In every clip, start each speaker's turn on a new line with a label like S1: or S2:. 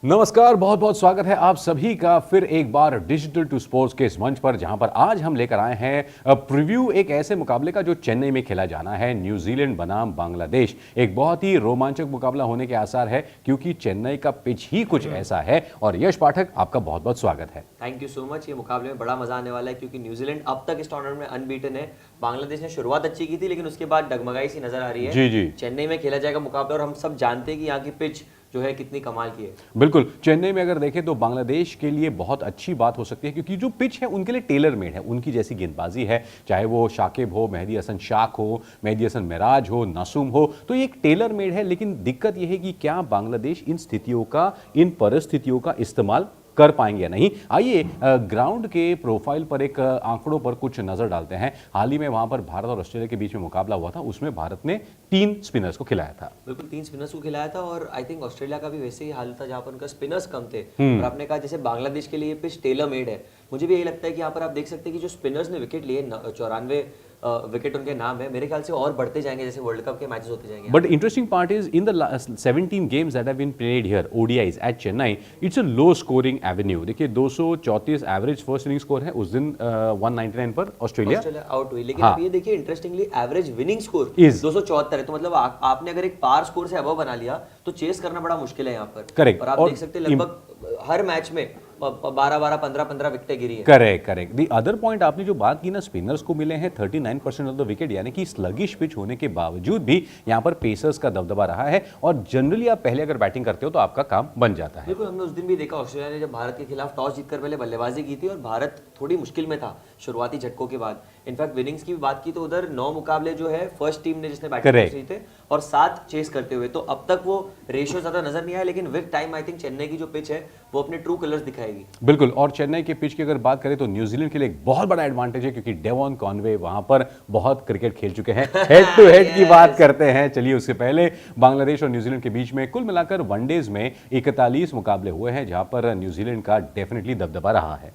S1: नमस्कार, बहुत बहुत स्वागत है आप सभी का फिर एक बार डिजिटल टू स्पोर्ट्स के इस मंच पर, जहां पर आज हम लेकर आए हैं प्रीव्यू एक ऐसे मुकाबले का जो चेन्नई में खेला जाना है, न्यूजीलैंड बनाम बांग्लादेश। एक बहुत ही रोमांचक मुकाबला होने के आसार है क्योंकि चेन्नई का पिच ही कुछ ऐसा है। और यश पाठक, आपका बहुत बहुत स्वागत है।
S2: Thank you so much. ये मुकाबले में बड़ा मजा आने वाला है क्योंकि न्यूजीलैंड अब तक इस टूर्नामेंट में अनबीटन है। बांग्लादेश ने शुरुआत अच्छी की थी लेकिन उसके बाद डगमगाई सी नजर आ रही है।
S1: जी जी,
S2: चेन्नई में खेला जाएगा मुकाबला और हम सब जानते हैं कि यहाँ की पिच जो है कितनी कमाल की है।
S1: बिल्कुल, चेन्नई में अगर देखें तो बांग्लादेश के लिए बहुत अच्छी बात हो सकती है क्योंकि जो पिच है उनके लिए टेलर मेड है, उनकी जैसी गेंदबाजी है, चाहे वो शाकिब हो, मेहदी हसन शाख हो, मेहदी हसन मिराज हो, नासुम हो, तो ये एक टेलर मेड है। लेकिन दिक्कत यह है कि क्या बांग्लादेश इन स्थितियों का, इन परिस्थितियों का इस्तेमाल कर पाएंगे या नहीं। आइए ग्राउंड के प्रोफाइल पर एक आंकड़ों पर कुछ नजर डालते हैं। हाल ही में वहां पर भारत और ऑस्ट्रेलिया के बीच में मुकाबला हुआ था, उसमें भारत ने 3 स्पिनर्स को खिलाया था।
S2: बिल्कुल 3 स्पिनर्स को खिलाया था और आई थिंक ऑस्ट्रेलिया का भी वैसे ही हाल था जहां पर उनका स्पिनर्स कम थे। और आपने कहा जैसे बांग्लादेश के लिए पिच टेलर मेड है, मुझे भी यही लगता है कि यहाँ पर आप देख सकते हैं कि जो स्पिनर्स ने विकेट लिए 94 विकेट उनके नाम है, मेरे ख्याल से और बढ़ते जाएंगे जैसे वर्ल्ड कप के मैचेस होते जाएंगे।
S1: But interesting part is in the 17 games that have been played here, ODIs at Chennai, it's a low scoring avenue. देखिए 234 एवरेज फर्स्ट इनिंग स्कोर है उस दिन 199 पर ऑस्ट्रेलिया
S2: आउट हुई। लेकिन
S1: हाँ,
S2: आप ये देखिए interestingly average winning score
S1: Is
S2: 274 है, तो मतलब आपने अगर एक पार स्कोर से अबव बना लिया तो चेस करना बड़ा मुश्किल है यहाँ पर।
S1: करेक्ट।
S2: और आप देख सकते हैं लगभग हर मैच में 12-12 15-15 विकेटें गिरी है।
S1: Correct correct. The other point आपने जो बात की ना, स्पिनर्स को मिले हैं 39% ऑफ द विकेट, यानी कि स्लगिश पिच होने के बावजूद भी यहाँ पर पेसर्स का दबदबा रहा है। और जनरली आप पहले अगर बैटिंग करते हो तो आपका काम बन जाता है।
S2: बिल्कुल, हमने उस दिन भी देखा ऑस्ट्रेलिया ने जब भारत के खिलाफ टॉस जीतकर पहले बल्लेबाजी की थी और भारत थोड़ी मुश्किल में था शुरुआती झटकों के बाद। इनफैक्ट विनिंग्स की भी बात की तो उधर 9 मुकाबले जो है फर्स्ट टीम ने जिसने बैटिंग की थे और 7 चेस करते हुए, तो अब तक वो रेशियो ज्यादा नजर नहीं आया। लेकिन with time I think Chennai की जो पिच है वो अपने ट्रू कलर्स दिखाएगी।
S1: बिल्कुल। और चेन्नई के पिच की अगर बात करें तो न्यूजीलैंड के लिए एक बहुत बड़ा एडवांटेज है क्योंकि डेवॉन कॉनवे वहां पर बहुत क्रिकेट खेल चुके हैं। हेड टू हेड की बात करते हैं। चलिए, उससे पहले बांग्लादेश और न्यूजीलैंड के बीच में कुल मिलाकर वनडेज में 41 मुकाबले हुए हैं, जहां पर न्यूजीलैंड का डेफिनेटली दबदबा रहा है।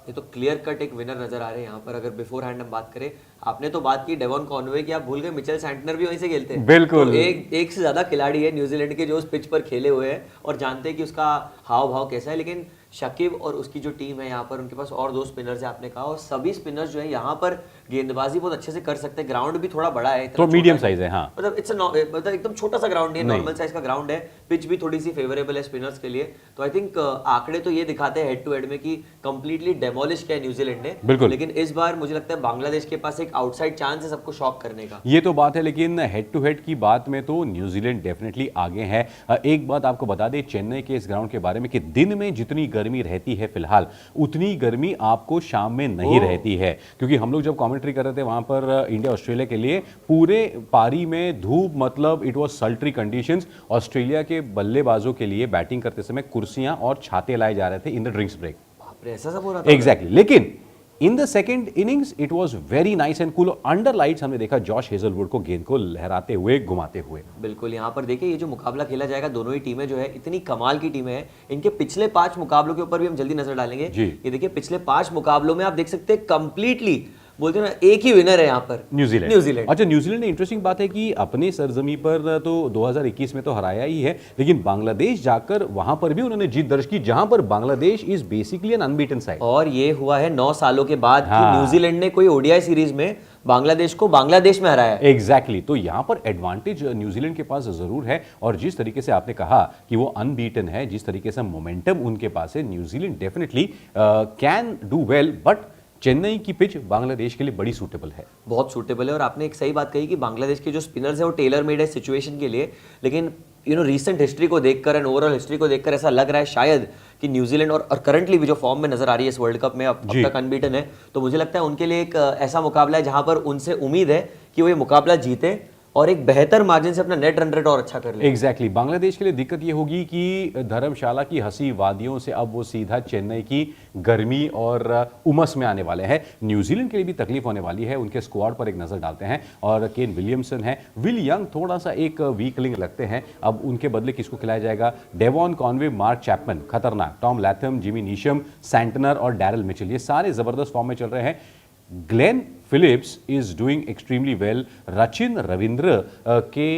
S2: ये तो क्लियर कट एक विनर नजर आ रहे हैं यहाँ पर। अगर बिफोर हैंड हम बात करें, आपने तो बात की डेवॉन कॉनवे की, आप भूल गए मिचेल सैंटनर भी वहीं से खेलते हैं।
S1: बिल्कुल।
S2: तो एक से ज्यादा खिलाड़ी है न्यूजीलैंड के जो उस पिच पर खेले हुए हैं और जानते हैं कि उसका हाव भाव कैसा है। लेकिन शकीब और उसकी जो टीम है यहाँ पर, उनके पास और 2 स्पिनर्स है आपने कहा, और सभी स्पिनर्स जो है यहाँ पर गेंदबाजी बहुत अच्छे से कर सकते हैं। ग्राउंड भी थोड़ा बड़ा है,
S1: तो मीडियम साइज है। हाँ,
S2: मतलब मतलब एकदम छोटा सा ग्राउंड है, नॉर्मल साइज का ग्राउंड है। पिच भी थोड़ी सी फेवरेबल है स्पिनर्स के लिए। तो आई थिंक आंकड़े तो ये दिखाते हैं हेड टू हेड में कि कंप्लीटली डेमोलिश किया न्यूजीलैंड ने।
S1: बिल्कुल।
S2: लेकिन इस बार मुझे लगता है बांग्लादेश के पास एक आउटसाइड चांस है सबको शॉक करने का।
S1: ये तो बात है, लेकिन हेड टू हेड की बात में तो न्यूजीलैंड डेफिनेटली आगे है। एक बात आपको बता दें चेन्नई के इस ग्राउंड के बारे में कि दिन में जितनी गर्मी रहती है फिलहाल, उतनी गर्मी आपको शाम में नहीं रहती है। क्योंकि हम लोग जब कमेंट्री कर रहे थे वहां पर इंडिया ऑस्ट्रेलिया के लिए, पूरे पारी में धूप, मतलब इट वाज सल्ट्री कंडीशंस। ऑस्ट्रेलिया के बल्लेबाजों के लिए बैटिंग करते समय कुर्सियां और छाते लाए जा रहे थे इन द ड्रिंक्स ब्रेक।
S2: बाप रे, ऐसा सब हो रहा था?
S1: एग्जैक्टली। लेकिन in the second innings it was very nice and cool. Under lights हमने देखा जॉश हेजलवुड को गेंद को लहराते हुए, घुमाते हुए।
S2: बिल्कुल। यहाँ पर देखिए ये जो मुकाबला खेला जाएगा, दोनों ही टीमें जो है इतनी कमाल की टीमें हैं। इनके पिछले 5 मुकाबलों के ऊपर भी हम जल्दी नजर डालेंगे। ये देखिए पिछले 5 मुकाबलों में आप देख सकते हैं कंप्लीटली बोलते हैं ना, एक ही विनर है यहाँ पर, न्यूजीलैंड।
S1: अच्छा, न्यूजीलैंड ने इंटरेस्टिंग बात है कि अपने सरजमी पर तो 2021 में तो हराया ही है, लेकिन बांग्लादेश जाकर वहां पर भी उन्होंने जीत दर्ज की, जहां पर Bangladesh is basically an unbeaten side.
S2: और ये हुआ है 9 सालों के बाद
S1: हाँ,
S2: कि न्यूजीलैंड ने कोई ओडीआई सीरीज में बांग्लादेश को बांग्लादेश में हराया है।
S1: एग्जैक्टली। तो यहां पर एडवांटेज न्यूजीलैंड के पास जरूर है। और जिस तरीके से आपने कहा कि वो अनबीटन है, जिस तरीके से मोमेंटम उनके पास है, New Zealand definitely can do well. But Chennai की पिच बांग्लादेश के लिए बड़ी सूटेबल है,
S2: बहुत सूटेबल है। और आपने एक सही बात कही कि बांग्लादेश के जो स्पिनर्स है वो टेलर मेड है सिचुएशन के लिए। लेकिन रीसेंट हिस्ट्री को देखकर एंड ओवरऑल हिस्ट्री को देखकर ऐसा लग रहा है शायद कि न्यूजीलैंड और करंटली भी जो फॉर्म में नजर आ रही है इस वर्ल्ड कप में, अब तक अनबीटन है, तो मुझे लगता है उनके लिए एक ऐसा मुकाबला है जहां पर उनसे उम्मीद है कि वो ये मुकाबला जीते और एक बेहतर मार्जिन से अपना नेट रन रेट और अच्छा कर ले।
S1: एग्जैक्टली। बांग्लादेश के लिए दिक्कत ये होगी कि धर्मशाला की हंसी वादियों से अब वो सीधा चेन्नई की गर्मी और उमस में आने वाले हैं। न्यूजीलैंड के लिए भी तकलीफ होने वाली है। उनके स्क्वाड पर एक नजर डालते हैं और केन विलियमसन है, विल यंग थोड़ा सा एक वीकलिंग लगते हैं। अब उनके बदले किसको खिलाया जाएगा? डेवॉन कॉनवे, मार्क चैपमैन खतरनाक, Tom Latham, Jimmy Neesham, Santner और डैरल मिचेल, ये सारे जबरदस्त फॉर्म में चल रहे हैं। Glenn Phillips is doing extremely well. Rachin Ravindra के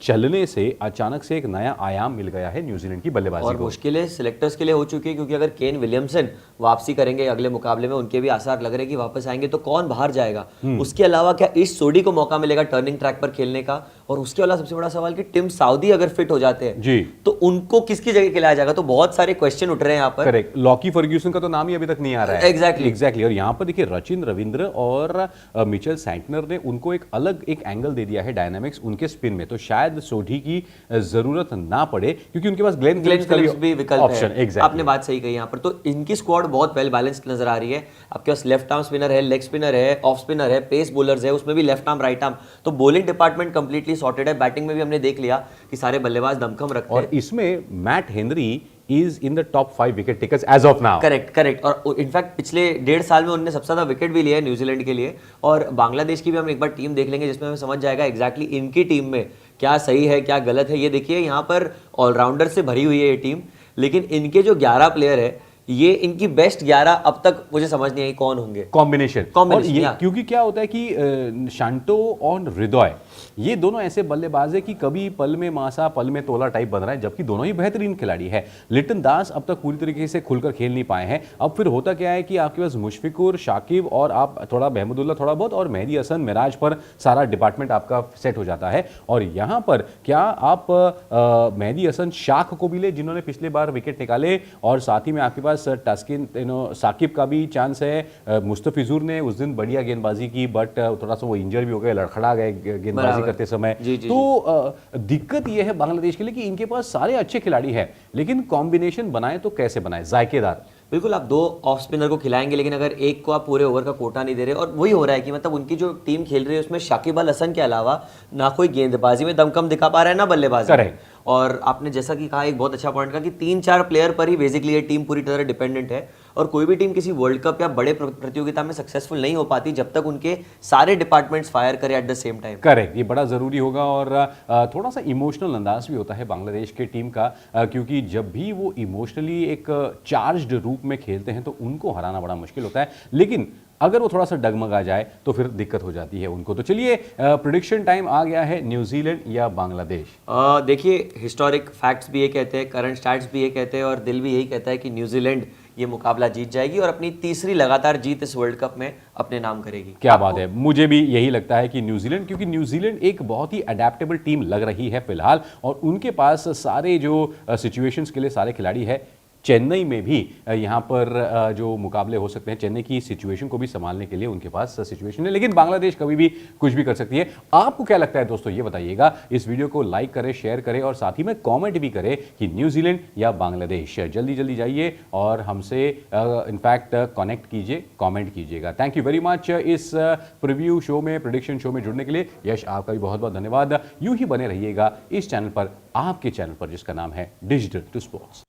S1: चलने से अचानक से एक नया आयाम मिल गया है न्यूजीलैंड की बल्लेबाजी
S2: और
S1: को।
S2: मुश्किलें सिलेक्टर्स के लिए हो चुकी है, क्योंकि अगर केन विलियमसन वापसी करेंगे अगले मुकाबले में, उनके भी आसार लग रहे हैं कि वापस आएंगे, तो कौन बाहर जाएगा। उसके अलावा क्या इस सोडी को मौका मिलेगा टर्निंग ट्रैक पर खेलने का, और उसके अलावा सबसे बड़ा सवाल कि टिम साउदी अगर फिट हो जाते हैं
S1: जी,
S2: तो उनको किसकी जगह खिलाया जाएगा। तो बहुत सारे क्वेश्चन उठ रहे हैं यहाँ पर।
S1: करेक्ट, लॉकी फर्ग्यूसन का तो नाम ही अभी तक नहीं आ रहा है।
S2: एग्जैक्टली।
S1: और यहाँ पर देखिए रचिन रविंद्र और मिचेल सैंटनर ने उनको एक अलग एक एंगल दे दिया है डायनामिक्स उनके स्पिन में, तो शायद सोढी की जरूरत ना पड़े क्योंकि उनके पास ग्लेन
S2: फिलिप्स भी विकल्प
S1: ऑप्शन।
S2: है। आपने बात सही कही यहाँ पर। तो इनकी स्क्वाड बहुत वेल बैलेंस्ड नजर आ रही है। आपके पास लेफ्ट आर्म स्पिनर है, लेग स्पिनर है, ऑफ स्पिनर है, पेस बॉलर्स है, उसमें भी लेफ्ट आर्म राइट आर्म। तो बॉलिंग डिपार्टमेंट कंप्लीटली सॉर्टेड है। बैटिंग में भी हमने देख लिया कि सारे बल्लेबाज दमखम रखते हैं।
S1: और इसमें Matt Henry is in the top 5 wicket takers as of now.
S2: Correct. और इनफैक्ट पिछले 1.5 साल में उन्होंने सबसे ज्यादा विकेट भी लिया है न्यूजीलैंड के लिए। और बांग्लादेश की भी हम एक बार टीम देख लेंगे जिसमें हमें समझ जाएगा एग्जैक्टली इनकी टीम में क्या सही है क्या गलत है। ये देखिए यहाँ पर ऑलराउंडर से भरी हुई है ये टीम, लेकिन इनके जो 11 प्लेयर है, ये इनकी बेस्ट 11 अब तक मुझे समझ नहीं आई कौन होंगे।
S1: कॉम्बिनेशन
S2: या।
S1: क्योंकि क्या होता है कि शांटो और हृदय ये दोनों ऐसे बल्लेबाज है कि कभी पल में मासा पल में तोला टाइप बन रहा है, जबकि दोनों ही बेहतरीन खिलाड़ी है। लिटन दास अब तक पूरी तरीके से खुलकर खेल नहीं पाए हैं। अब फिर होता क्या है कि आपके पास मुशफिकुर, शाकिब और आप थोड़ा महमूदुल्लाह थोड़ा बहुत और मेहदी हसन मिराज पर सारा डिपार्टमेंट आपका सेट हो जाता है। और यहाँ पर क्या आप मेहदी हसन शाख को भी ले जिन्होंने पिछले बार विकेट निकाले, और साथ ही में आपके पास टस्किन साकिब का भी चांस है। मुस्तफिजुर ने उस दिन बढ़िया गेंदबाजी की, बट थोड़ा सा वो इंजर भी हो गए, लड़खड़ा गए गेंदबाजी करते समय। तो दिक्कत ये है बांग्लादेश के लिए कि इनके पास सारे अच्छे खिलाड़ी हैं, लेकिन कॉम्बिनेशन बनाए तो कैसे बनाए जायकेदार।
S2: बिल्कुल, आप 2 ऑफ स्पिनर को खिलाएंगे, लेकिन अगर एक को आप पूरे ओवर का कोटा नहीं दे रहे, और वही हो रहा है कि मतलब उनकी जो टीम खेल रही है उसमें शाकिब अल हसन के अलावा ना कोई गेंदबाजी में दमखम दिखा पा रहा है ना बल्लेबाजी में। और आपने जैसा कि कहा, एक बहुत अच्छा पॉइंट कहा कि 3-4 प्लेयर पर ही बेसिकली ये टीम पूरी तरह डिपेंडेंट है। और कोई भी टीम किसी वर्ल्ड कप या बड़े प्रतियोगिता में सक्सेसफुल नहीं हो पाती जब तक उनके सारे डिपार्टमेंट्स फायर करें at the same time.
S1: Correct, ये बड़ा जरूरी होगा। और थोड़ा सा इमोशनल अंदाज भी होता है बांग्लादेश की टीम का, क्योंकि जब भी वो इमोशनली एक चार्ज्ड रूप में खेलते हैं तो उनको हराना बड़ा मुश्किल होता है, लेकिन अगर वो थोड़ा सा डगमगा जाए तो फिर दिक्कत हो जाती है उनको। तो चलिए प्रेडिक्शन टाइम आ गया है, न्यूजीलैंड या बांग्लादेश।
S2: देखिए, हिस्टोरिक फैक्ट्स भी ये कहते हैं, करंट स्टैट्स भी ये कहते हैं, और दिल भी यही कहता है कि न्यूजीलैंड ये मुकाबला जीत जाएगी और अपनी तीसरी लगातार जीत इस वर्ल्ड कप में अपने नाम करेगी।
S1: क्या बात है, मुझे भी यही लगता है कि न्यूजीलैंड, क्योंकि न्यूजीलैंड एक बहुत ही अडेप्टेबल टीम लग रही है फिलहाल, और उनके पास सारे जो सिचुएशंस के लिए सारे खिलाड़ी है। चेन्नई में भी यहाँ पर जो मुकाबले हो सकते हैं, चेन्नई की सिचुएशन को भी संभालने के लिए उनके पास सिचुएशन है, लेकिन बांग्लादेश कभी भी कुछ भी कर सकती है। आपको क्या लगता है दोस्तों, ये बताइएगा। इस वीडियो को लाइक करें, शेयर करें, और साथ ही में कमेंट भी करें कि न्यूजीलैंड या बांग्लादेश। जल्दी जल्दी जाइए और हमसे इनफैक्ट कनेक्ट कीजिए, कमेंट कीजिएगा। थैंक यू वेरी मच इस प्रीव्यू शो में, प्रेडिक्शन शो में जुड़ने के लिए। यश, आपका भी बहुत बहुत धन्यवाद। यूं ही बने रहिएगा इस चैनल पर, आपके चैनल पर जिसका नाम है डिजिटल टू स्पोर्ट्स।